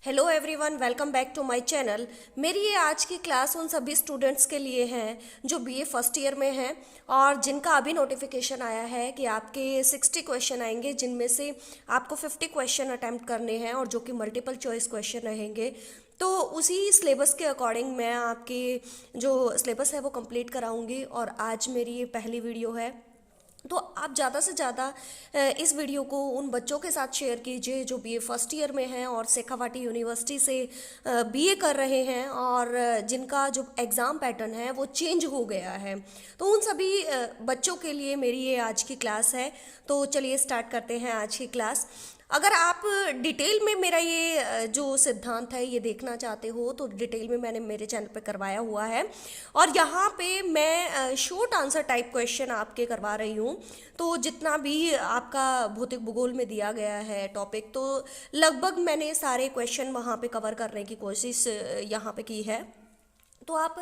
Hello everyone, welcome back to my channel. मेरी ये आज की क्लास उन सभी स्टूडेंट्स के लिए हैं जो बीए फर्स्ट ईयर में हैं और जिनका अभी नोटिफिकेशन आया है कि आपके 60 क्वेश्चन आएंगे, जिनमें से आपको 50 क्वेश्चन अटैम्प्ट करने हैं और जो कि मल्टीपल चॉइस क्वेश्चन रहेंगे। तो उसी सिलेबस के अकॉर्डिंग मैं आपके जो सिलेबस है वो कंप्लीट कराऊंगी और आज मेरी ये पहली वीडियो है। तो आप ज़्यादा से ज़्यादा इस वीडियो को उन बच्चों के साथ शेयर कीजिए जो बीए फर्स्ट ईयर में हैं और शेखावाटी यूनिवर्सिटी से बीए कर रहे हैं और जिनका जो एग्ज़ाम पैटर्न है वो चेंज हो गया है। तो उन सभी बच्चों के लिए मेरी ये आज की क्लास है। तो चलिए स्टार्ट करते हैं आज की क्लास। अगर आप डिटेल में मेरा ये जो सिद्धांत है ये देखना चाहते हो तो डिटेल में मैंने मेरे चैनल पे करवाया हुआ है और यहाँ पे मैं शॉर्ट आंसर टाइप क्वेश्चन आपके करवा रही हूँ। तो जितना भी आपका भौतिक भूगोल में दिया गया है टॉपिक, तो लगभग मैंने सारे क्वेश्चन वहाँ पे कवर करने की कोशिश यहाँ पे की है। तो आप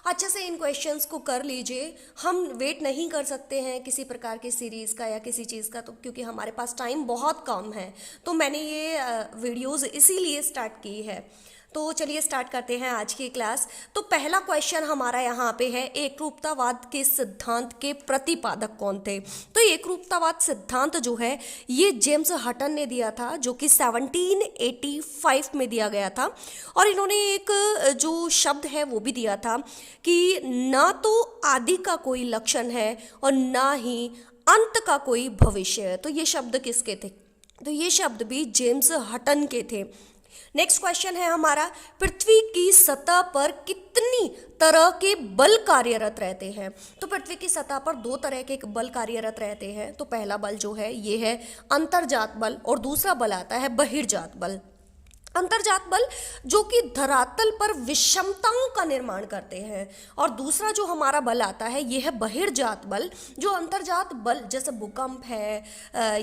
अच्छे से इन क्वेश्चंस को कर लीजिए। हम वेट नहीं कर सकते हैं किसी प्रकार की सीरीज़ का या किसी चीज़ का, तो क्योंकि हमारे पास टाइम बहुत कम है। तो मैंने ये वीडियोस इसीलिए स्टार्ट की है। तो चलिए स्टार्ट करते हैं आज की क्लास। तो पहला क्वेश्चन हमारा यहाँ पे है, एकरूपतावाद के सिद्धांत के प्रतिपादक कौन थे। तो एकरूपतावाद सिद्धांत जो है ये जेम्स हटन ने दिया था, जो कि 1785 में दिया गया था। और इन्होंने एक जो शब्द है वो भी दिया था कि ना तो आदि का कोई लक्षण है और ना ही अंत का कोई भविष्य है। तो ये शब्द किसके थे? तो ये शब्द भी जेम्स हटन के थे। नेक्स्ट क्वेश्चन है हमारा, पृथ्वी की सतह पर कितनी तरह के बल कार्यरत रहते हैं। तो पृथ्वी की सतह पर दो तरह के बल कार्यरत रहते हैं। तो पहला बल जो है ये है अंतर्जात बल और दूसरा बल आता है बहिर्जात बल। अंतर्जात बल जो कि धरातल पर विषमताओं का निर्माण करते हैं और दूसरा जो हमारा बल आता है ये है बहिर्जात बल। जो अंतर्जात बल जैसे भूकंप है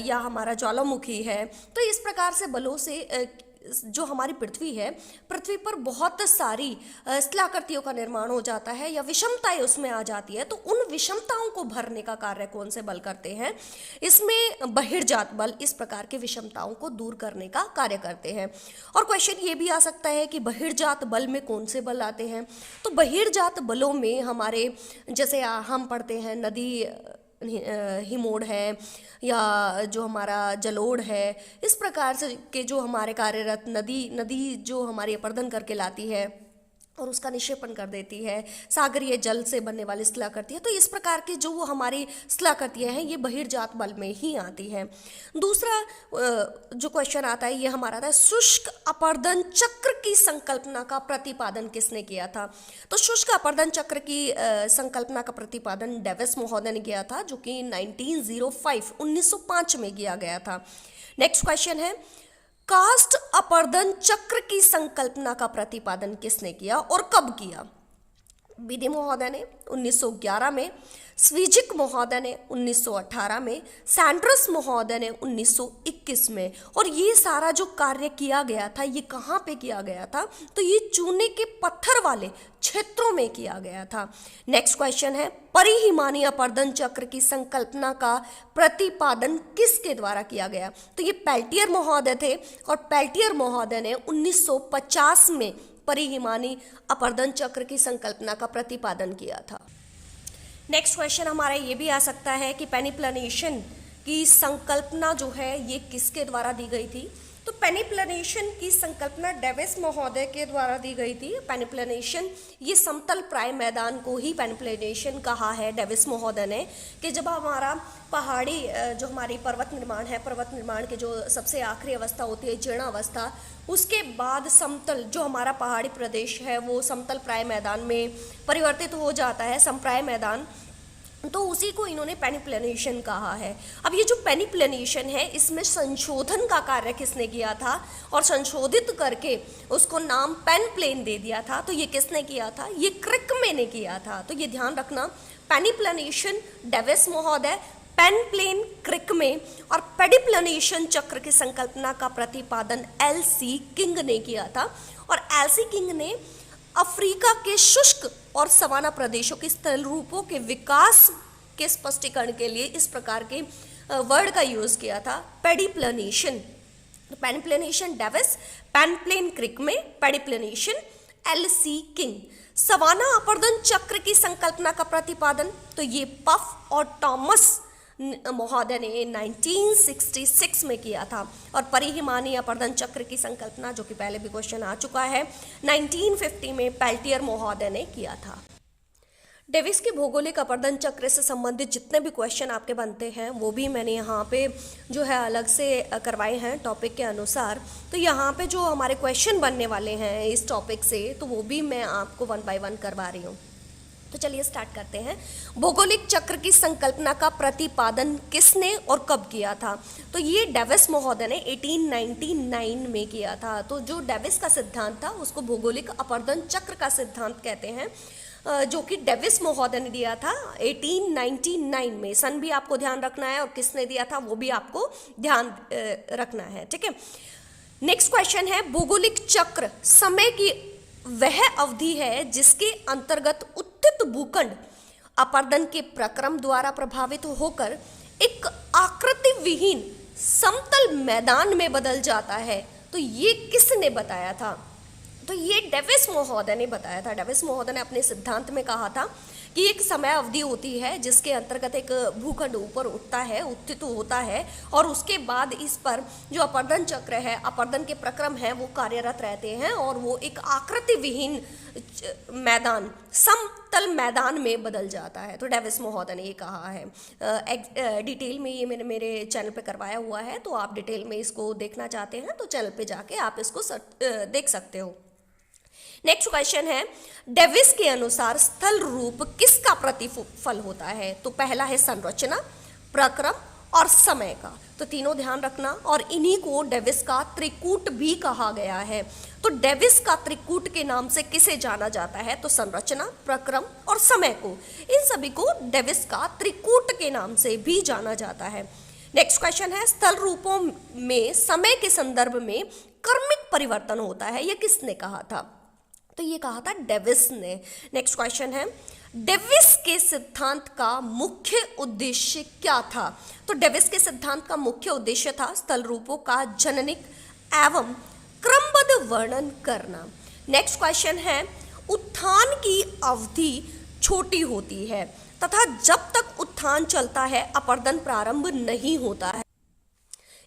या हमारा ज्वालामुखी है, तो इस प्रकार से बलों से जो हमारी पृथ्वी है, पृथ्वी पर बहुत सारी स्थलाकृतियों का निर्माण हो जाता है या विषमताएं उसमें आ जाती है। तो उन विषमताओं को भरने का कार्य कौन से बल करते हैं? इसमें बहिर्जात बल इस प्रकार के विषमताओं को दूर करने का कार्य करते हैं। और क्वेश्चन ये भी आ सकता है कि बहिर्जात बल में कौन से बल आते हैं। तो बहिर्जात बलों में हमारे जैसे हम पढ़ते हैं नदी हिमोड़ है या जो हमारा जलोढ़ है, इस प्रकार से के जो हमारे कार्यरत नदी जो हमारी अपर्दन करके लाती है और उसका निक्षेपण कर देती है, सागरीय जल से बनने वाली स्थलाकृतियाँ। तो इस प्रकार की जो हमारी स्थलाकृतियाँ हैं ये बहिर्जात बल में ही आती हैं। दूसरा जो क्वेश्चन आता है ये हमारा था, शुष्क अपर्दन चक्र की संकल्पना का प्रतिपादन किसने किया था। तो शुष्क अपर्दन चक्र की संकल्पना का प्रतिपादन डेविस महोदय ने किया था, जो कि 1905 में किया गया था। नेक्स्ट क्वेश्चन है, कास्ट अपर्दन चक्र की संकल्पना का प्रतिपादन किसने किया और कब किया। विधि महोदय ने 1911 में, स्विजिक महोदय ने 1918 में, सैंड्रस महोदय ने 1921 में। और ये सारा जो कार्य किया गया था ये कहाँ पे किया गया था? तो ये चूने के पत्थर वाले क्षेत्रों में किया गया था। नेक्स्ट क्वेश्चन है, परिहिमानी अपर्दन चक्र की संकल्पना का प्रतिपादन किसके द्वारा किया गया। तो ये पेल्टियर महोदय थे और पेल्टियर महोदय ने 1950 में परिहिमानी अपर्दन चक्र की संकल्पना का प्रतिपादन किया था। नेक्स्ट क्वेश्चन हमारा ये भी आ सकता है कि पेनिप्लनेशन की संकल्पना जो है ये किसके द्वारा दी गई थी। तो पेनिप्लनेशन की संकल्पना डेविस महोदय के द्वारा दी गई थी। पेनिप्लनेशन ये समतल प्राय मैदान को ही पेनिप्लनेशन कहा है डेविस महोदय ने, कि जब हमारा पहाड़ी जो हमारी पर्वत निर्माण के जो सबसे आखिरी अवस्था होती है जीर्णावस्था, उसके बाद समतल जो हमारा पहाड़ी प्रदेश है वो समतल प्राय मैदान में परिवर्तित हो जाता है, समप्राय मैदान। तो उसी को इन्होंने पेनिप्लनेशन कहा है। अब ये जो पेनिप्लनेशन है इसमें संशोधन का कार्य किसने किया था और संशोधित करके उसको नाम पेन प्लेन दे दिया था। तो ये किसने किया था? ये क्रिकमे ने किया था। तो ये ध्यान रखना, पेनिप्लनेशन डेविस महोदय, पेन प्लेन क्रिकमे और पेडिप्लनेशन चक्र की संकल्पना का प्रतिपादन एल.सी. किंग ने किया था। और एल.सी. किंग ने अफ्रीका के शुष्क और सवाना प्रदेशों के स्थल रूपों के विकास के स्पष्टीकरण के लिए इस प्रकार के वर्ड का यूज किया था, पेडिप्लनेशन। तो पेनिप्लेनेशन डेविस, पेनप्लेन क्रिक में पेडिप्लेनेशन एल.सी. किंग। सवाना अपर्दन चक्र की संकल्पना का प्रतिपादन, तो ये पफ और टॉमस महोदय ने 1966 में किया था। और परिहिमानी अपर्दन चक्र की संकल्पना, जो कि पहले भी क्वेश्चन आ चुका है, 1950 में पेल्टियर महोदय ने किया था। डेविस के भौगोलिक अपर्दन चक्र से संबंधित जितने भी क्वेश्चन आपके बनते हैं वो भी मैंने यहाँ पे जो है अलग से करवाए हैं टॉपिक के अनुसार। तो यहाँ पे जो हमारे क्वेश्चन बनने वाले हैं इस टॉपिक से, तो वो भी मैं आपको 1 बाय 1 करवा रही हूँ। तो चलिए स्टार्ट करते हैं। भौगोलिक चक्र की संकल्पना का प्रतिपादन किसने और कब किया था? तो ये डेविस महोदय ने 1899 में किया था। तो जो डेविस का सिद्धांत था उसको भौगोलिक अपर्दन चक्र का सिद्धांत कहते हैं, जो कि डेविस महोदय ने दिया था 1899 में। सन भी आपको ध्यान रखना है और किसने दिया था वो भी आपको ध्यान रखना है, ठीक है। नेक्स्ट क्वेश्चन है, भौगोलिक चक्र समय की वह अवधि है जिसके अंतर्गत उत्थित भूखंड अपर्दन के प्रक्रम द्वारा प्रभावित होकर एक आकृति विहीन समतल मैदान में बदल जाता है। तो ये किसने बताया था? तो ये डेविस महोदय ने बताया था। डेविस महोदय ने अपने सिद्धांत में कहा था कि एक समय अवधि होती है जिसके अंतर्गत एक भूखंड ऊपर उठता है, उत्थित होता है, और उसके बाद इस पर जो अपर्दन चक्र है, अपर्दन के प्रक्रम है, वो कार्यरत रहते हैं और वो एक आकृति विहीन मैदान, समतल मैदान में बदल जाता है। तो डेविस महोदय ने ये कहा है। डिटेल में ये मैंने मेरे चैनल पे करवाया हुआ है, तो आप डिटेल में इसको देखना चाहते हैं तो चैनल पे जाके आप इसको देख सकते हो। नेक्स्ट क्वेश्चन है, डेविस के अनुसार स्थल रूप किसका प्रतिफल होता है? तो पहला है संरचना, प्रक्रम और समय का। तो तीनों ध्यान रखना, और इन्हीं को डेविस का त्रिकूट भी कहा गया है। तो डेविस का त्रिकूट के नाम से किसे जाना जाता है? तो संरचना, प्रक्रम और समय को, इन सभी को डेविस का त्रिकूट के नाम से भी जाना जाता है। नेक्स्ट क्वेश्चन है, स्थल रूपों में समय के संदर्भ में क्रमिक परिवर्तन होता है, यह किसने कहा था? तो ये कहा था डेविस ने। नेक्स्ट क्वेश्चन है, डेविस के सिद्धांत का मुख्य उद्देश्य क्या था? तो डेविस के सिद्धांत का मुख्य उद्देश्य था स्थल रूपों का जननिक एवं क्रमबद्ध वर्णन करना। नेक्स्ट क्वेश्चन है, उत्थान की अवधि छोटी होती है तथा जब तक उत्थान चलता है अपर्दन प्रारंभ नहीं होता है।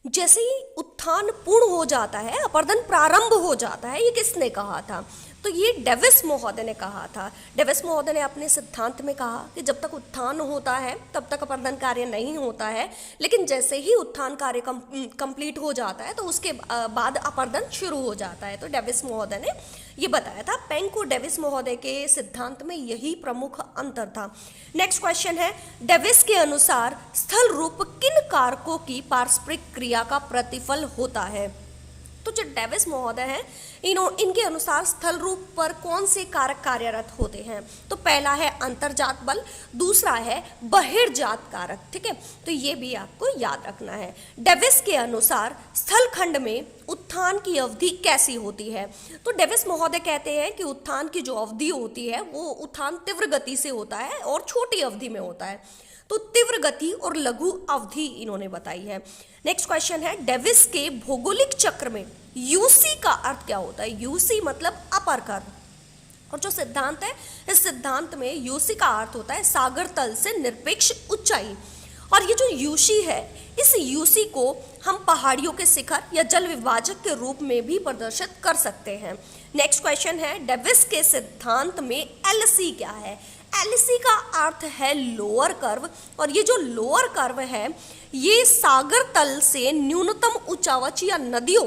जैसे ही उत्थान पूर्ण हो जाता है अपर्दन प्रारंभ हो जाता है, ये किसने कहा था? तो ये डेविस महोदय ने कहा था। डेविस महोदय ने अपने सिद्धांत में कहा कि जब तक उत्थान होता है तब तक अपर्दन कार्य नहीं होता है, लेकिन जैसे ही उत्थान कार्य कंप्लीट हो जाता है तो उसके बाद अपर्दन शुरू हो जाता है। तो डेविस महोदय ने ये बताया था। पेंको डेविस महोदय के सिद्धांत में यही प्रमुख अंतर था। नेक्स्ट क्वेश्चन है, डेविस के अनुसार स्थल रूप किन कारकों की पारस्परिक क्रिया का प्रतिफल होता है? तो जो डेविस महोदय हैं इनके अनुसार स्थल रूप पर कौन से कारक कार्यरत होते हैं? तो पहला है अंतर्जात बल, दूसरा है बहिर्जात कारक, ठीक है। तो ये भी आपको याद रखना है। डेविस के अनुसार स्थल खंड में उत्थान की अवधि कैसी होती है? तो डेविस महोदय कहते हैं कि उत्थान की जो अवधि होती है वो उत्थान तीव्र गति से होता है और छोटी अवधि में होता है। तो तीव्र गति और लघु अवधि इन्होंने बताई है। नेक्स्ट क्वेश्चन है, डेविस के भौगोलिक चक्र में यूसी का अर्थ क्या होता है? यूसी मतलब अपर कर्व। और जो सिद्धांत है इस सिद्धांत में यूसी का अर्थ होता है सागर तल से निरपेक्ष ऊंचाई। और ये जो यूसी है, इस यूसी को हम पहाड़ियों के शिखर या जल विभाजक के रूप में भी प्रदर्शित कर सकते हैं। नेक्स्ट क्वेश्चन है, डेविस के सिद्धांत में एलसी क्या है? एलसी का अर्थ है लोअर कर्व, और ये जो लोअर कर्व है ये सागर तल से न्यूनतम ऊंचावच या नदियों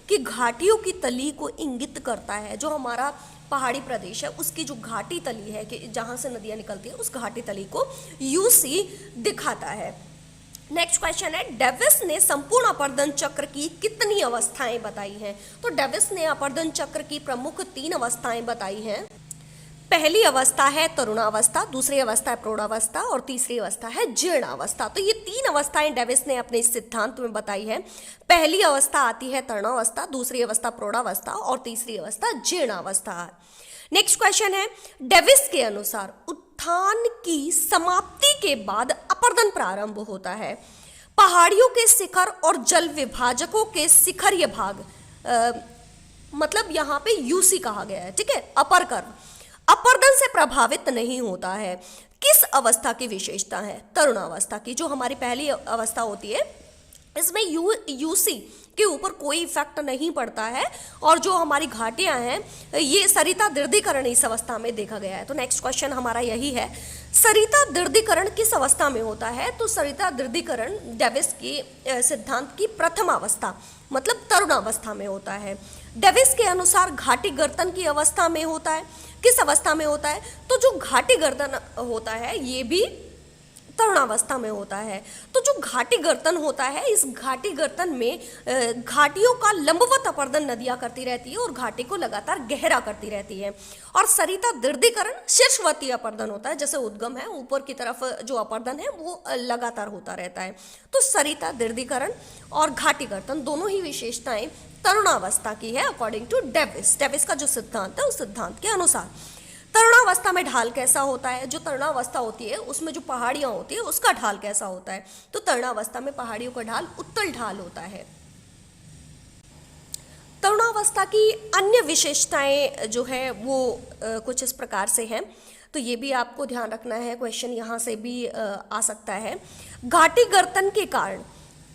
की घाटियों की तली को इंगित करता है। जो हमारा पहाड़ी प्रदेश है उसकी जो घाटी तली है कि जहाँ से नदियाँ निकलती है, उस घाटी तली को यूसी दिखाता है। नेक्स्ट क्वेश्चन है, डेविस ने संपूर्ण अपर्दन चक्र की कितनी अवस्थाएं बताई हैं? तो डेविस ने अपर्दन चक्र की प्रमुख 3 अवस्थाएं बताई हैं। पहली अवस्था है तरुणावस्था, दूसरी अवस्था है प्रौढ़ावस्था और तीसरी अवस्था है जीर्णावस्था। तो ये 3 अवस्थाएं डेविस ने अपने इस सिद्धांत में बताई है। पहली अवस्था आती है तरुणावस्था, दूसरी अवस्था प्रौढ़ावस्था और तीसरी अवस्था जीर्णावस्था। नेक्स्ट क्वेश्चन है, डेविस के अनुसार उत्थान की समाप्ति के बाद अपर्दन प्रारंभ होता है। पहाड़ियों के शिखर और जल विभाजकों के शिखरीय भाग, मतलब यहाँ पे यूसी कहा गया है, ठीक है। अपर कर्व अपरदन से प्रभावित नहीं होता है, किस अवस्था की विशेषता है? तरुणावस्था की, जो हमारी पहली अवस्था होती है, इसमें यूसी के ऊपर कोई इफेक्ट नहीं पड़ता है, और जो हमारी घाटियां हैं ये सरिता दृढ़ीकरण इस अवस्था में देखा गया है। तो नेक्स्ट क्वेश्चन हमारा यही है, सरिता दृढ़ीकरण किस अवस्था में होता है? तो सरिता दृढ़ीकरण डेविस की सिद्धांत की प्रथम अवस्था, मतलब तरुणावस्था में होता है। डेविस के अनुसार घाटी गर्तन की अवस्था में होता है, किस अवस्था में होता है? तो जो घाटी गर्तन होता है ये भी तरुणावस्था में होता है। तो जो घाटी गर्तन होता है, इस घाटी गर्तन में घाटियों का लंबवत अपरदन नदियां करती रहती है और घाटी को लगातार गहरा करती रहती है। और सरिता दृढ़ीकरण शीर्षवर्ती अपरदन होता है, जैसे उद्गम है, ऊपर की तरफ जो अपरदन है वो लगातार होता रहता है। तो सरिता दृढ़ीकरण और घाटी गर्तन दोनों ही विशेषताएं तरुणावस्था की है अकॉर्डिंग टू डेविस का जो सिद्धांत है उस सिद्धांत के अनुसार। तरुणावस्था में ढाल कैसा होता है? जो तरुणावस्था होती है उसमें जो पहाड़ियां होती है उसका ढाल कैसा होता है? तो तरुणावस्था में पहाड़ियों का ढाल उत्तल ढाल होता है। तरुणावस्था की अन्य विशेषताएं जो है वो कुछ इस प्रकार से हैं, तो ये भी आपको ध्यान रखना है, क्वेश्चन यहाँ से भी आ सकता है। घाटी गर्तन के कारण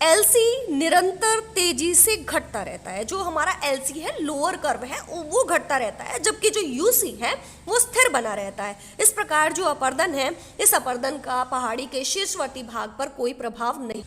एलसी निरंतर तेजी से घटता रहता है। जो हमारा एलसी है, लोअर कर्व है, वो घटता रहता है, जबकि जो यूसी है वो स्थिर बना रहता है। इस प्रकार जो अपरदन है, इस अपरदन का पहाड़ी के शीर्षवर्ती भाग पर कोई प्रभाव नहीं।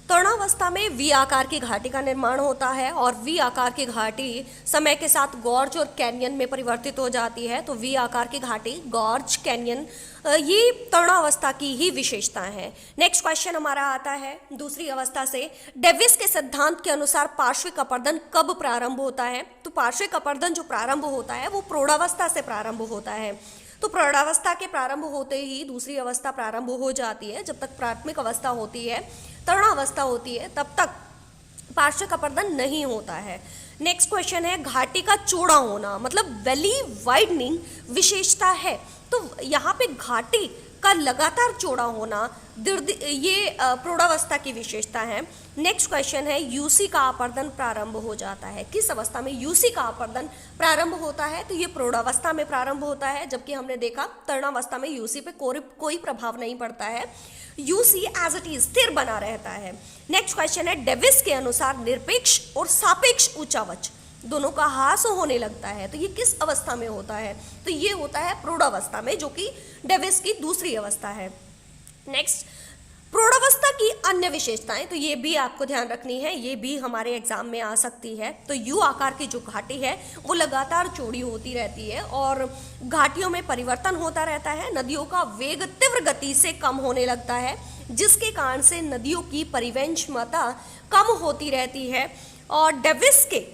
तरुणावस्था में वी आकार की घाटी का निर्माण होता है, और वी आकार की घाटी समय के साथ गॉर्ज और कैनियन में परिवर्तित हो जाती है। तो वी आकार की घाटी, गॉर्ज, कैनियन, ये तरुणावस्था की ही विशेषताएं हैं। नेक्स्ट क्वेश्चन हमारा आता है दूसरी अवस्था से, डेविस के सिद्धांत के अनुसार पार्श्विक अपरदन कब प्रारंभ होता है? तो पार्श्विक अपरदन जो प्रारंभ होता है वो प्रौढ़ावस्था से प्रारंभ होता है। तो प्रौढ़ावस्था के प्रारंभ होते ही दूसरी अवस्था प्रारंभ हो जाती है। जब तक प्राथमिक अवस्था होती है, तरुणावस्था होती है, तब तक पार्श्विक अपरदन नहीं होता है। नेक्स्ट क्वेश्चन है, घाटी का चौड़ा होना मतलब वैली वाइडनिंग विशेषता है। तो यहाँ पे घाटी का लगातार चौड़ा होना ये प्रौढ़ावस्था की विशेषता है। नेक्स्ट क्वेश्चन है, यूसी का अपरदन प्रारंभ हो जाता है। किस अवस्था में यूसी का अपरदन प्रारंभ होता है? तो ये प्रौढ़ावस्था में प्रारंभ होता है, जबकि हमने देखा तरुणावस्था में यूसी पे कोई प्रभाव नहीं पड़ता है। यूसी एज इट इज स्थिर बना रहता है। नेक्स्ट क्वेश्चन है, डेविस के अनुसार निरपेक्ष और सापेक्ष ऊंचावच दोनों का ह्रास होने लगता है। तो ये किस अवस्था में होता है? तो ये होता है प्रौढ़ावस्था में, जो कि डेविस की दूसरी अवस्था है। नेक्स्ट, प्रौढ़ावस्था की अन्य विशेषताएं, तो ये भी आपको ध्यान रखनी है, ये भी हमारे एग्जाम में आ सकती है। तो यू आकार की जो घाटी है वो लगातार चौड़ी होती रहती है और घाटियों में परिवर्तन होता रहता है। नदियों का वेग तीव्र गति से कम होने लगता है, जिसके कारण से नदियों की परिवहन क्षमता कम होती रहती है। और डेविस के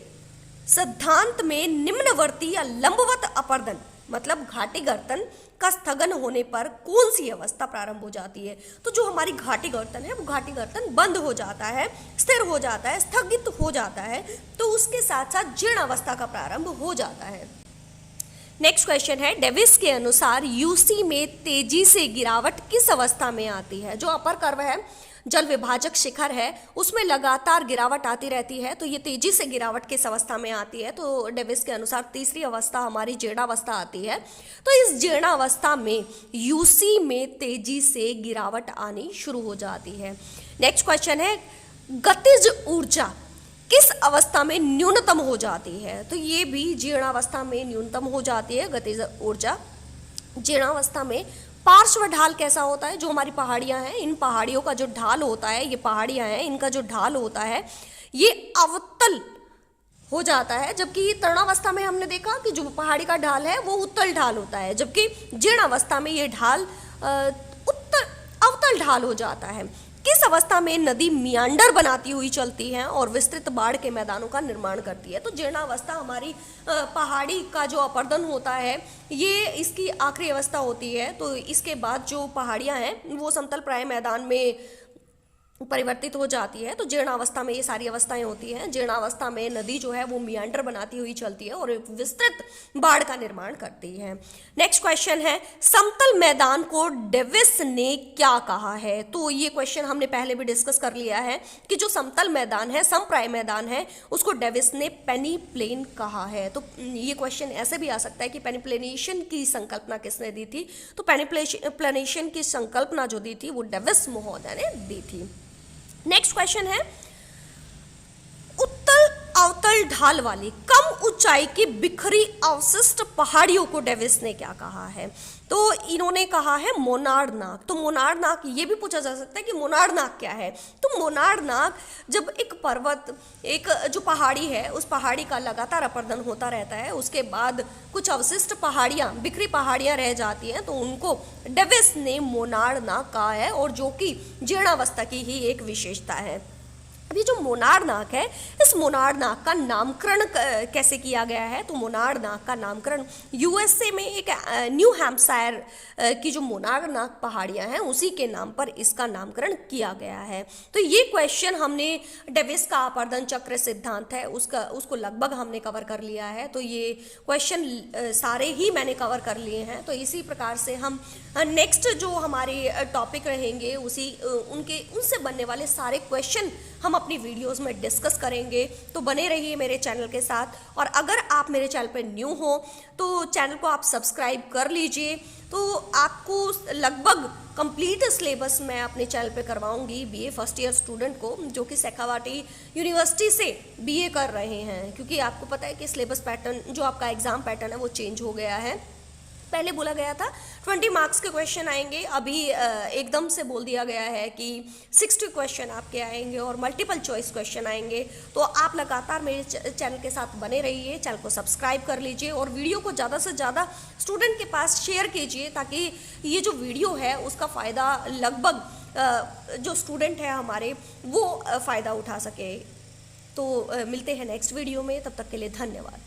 सिद्धांत में निम्नवर्ती या लंबवत अपरदन मतलब घाटी गर्तन का स्थगन होने पर कौन सी अवस्था प्रारंभ हो जाती है? तो जो हमारी घाटी गर्तन है वो घाटी गर्तन बंद हो जाता है, स्थिर हो जाता है, स्थगित हो जाता है। तो उसके साथ साथ जीर्ण अवस्था का प्रारंभ हो जाता है। नेक्स्ट क्वेश्चन है, डेविस के अनुसार यूसी में तेजी से गिरावट किस अवस्था में आती है? जो अपर कर्व है, जल विभाजक शिखर है, उसमें लगातार गिरावट आती रहती है। तो ये तेजी से गिरावट किस अवस्था में आती है? तो डेविस के अनुसार तीसरी अवस्था हमारी जीर्णावस्था आती है। तो इस जीर्णावस्था में यूसी में तेजी से गिरावट आनी शुरू हो जाती है। नेक्स्ट क्वेश्चन है, गतिज ऊर्जा किस अवस्था में न्यूनतम हो जाती है? तो ये भी जीर्णावस्था में न्यूनतम हो जाती है गतिज ऊर्जा। जीर्णावस्था में पार्श्व ढाल कैसा होता है? जो हमारी पहाड़ियां हैं, इन पहाड़ियों का जो ढाल होता है, ये पहाड़ियां हैं, इनका जो ढाल होता है ये अवतल हो जाता है। जबकि तरुणावस्था में हमने देखा कि जो पहाड़ी का ढाल है वो उत्तल ढाल होता है, जबकि जीर्णावस्था में ये ढाल अवतल ढाल हो जाता है। किस अवस्था में नदी मियांडर बनाती हुई चलती है और विस्तृत बाढ़ के मैदानों का निर्माण करती है? तो जीर्णावस्था हमारी पहाड़ी का जो अपरदन होता है ये इसकी आखिरी अवस्था होती है। तो इसके बाद जो पहाड़ियां हैं वो समतल प्राय मैदान में परिवर्तित हो जाती है। तो जीर्णावस्था में ये सारी अवस्थाएं होती हैं। जीर्णावस्था में नदी जो है वो मियांडर बनाती हुई चलती है और एक विस्तृत बाढ़ का निर्माण करती है। नेक्स्ट क्वेश्चन है, समतल मैदान को डेविस ने क्या कहा है? तो ये क्वेश्चन हमने पहले भी डिस्कस कर लिया है कि जो समतल मैदान है, समप्राय मैदान है, उसको डेविस ने पेनीप्लेन कहा है। तो ये क्वेश्चन ऐसे भी आ सकता है कि पेनीप्लेनेशन की संकल्पना किसने दी थी? तो पेनीप्लेनेशन की संकल्पना जो दी थी वो डेविस महोदय ने दी थी। नेक्स्ट क्वेश्चन है, उत्तल अवतल ढाल वाली कम ऊंचाई की बिखरी अवशिष्ट पहाड़ियों को डेविस ने क्या कहा है? तो इन्होंने कहा है मोनार्ड-नाक। तो मोनार्ड-नाक, ये भी पूछा जा सकता है कि मोनार्ड-नाक क्या है? तो मोनार्ड-नाक जब एक पर्वत, एक जो पहाड़ी है, उस पहाड़ी का लगातार अपर्दन होता रहता है, उसके बाद कुछ अवशिष्ट पहाड़ियाँ, बिखरी पहाड़ियाँ रह जाती हैं, तो उनको डेविस ने मोनार्ड-नाक कहा है, और जो कि जीर्णावस्था की ही एक विशेषता है। अभी जो मोनार्ड-नाक है, इस मोनार्ड-नाक का नामकरण कैसे किया गया है? तो मोनार्ड-नाक का नामकरण यूएसए में एक न्यू हैम्पशायर की जो मोनार्ड-नाक पहाड़ियां हैं उसी के नाम पर इसका नामकरण किया गया है। तो ये क्वेश्चन हमने डेविस का अपर्दन चक्र सिद्धांत है उसको लगभग हमने कवर कर लिया है। तो ये क्वेश्चन सारे ही मैंने कवर कर लिए हैं। तो इसी प्रकार से हम नेक्स्ट जो हमारे टॉपिक रहेंगे उनसे बनने वाले सारे क्वेश्चन हम अपनी वीडियोस में डिस्कस करेंगे। तो बने रहिए मेरे चैनल के साथ, और अगर आप मेरे चैनल पर न्यू हो तो चैनल को आप सब्सक्राइब कर लीजिए। तो आपको लगभग कंप्लीट सिलेबस मैं अपने चैनल पे करवाऊंगी बीए फर्स्ट ईयर स्टूडेंट को, जो कि शेखावाटी यूनिवर्सिटी से बीए कर रहे हैं, क्योंकि आपको पता है कि सिलेबस पैटर्न, जो आपका एग्जाम पैटर्न है, वो चेंज हो गया है। पहले बोला गया था 20 मार्क्स के क्वेश्चन आएंगे, अभी एकदम से बोल दिया गया है कि 60 क्वेश्चन आपके आएंगे और मल्टीपल चॉइस क्वेश्चन आएंगे। तो आप लगातार मेरे चैनल के साथ बने रहिए, चैनल को सब्सक्राइब कर लीजिए और वीडियो को ज़्यादा से ज़्यादा स्टूडेंट के पास शेयर कीजिए, ताकि ये जो वीडियो है उसका फ़ायदा लगभग जो स्टूडेंट है हमारे वो फ़ायदा उठा सके। तो मिलते हैं नेक्स्ट वीडियो में, तब तक के लिए धन्यवाद।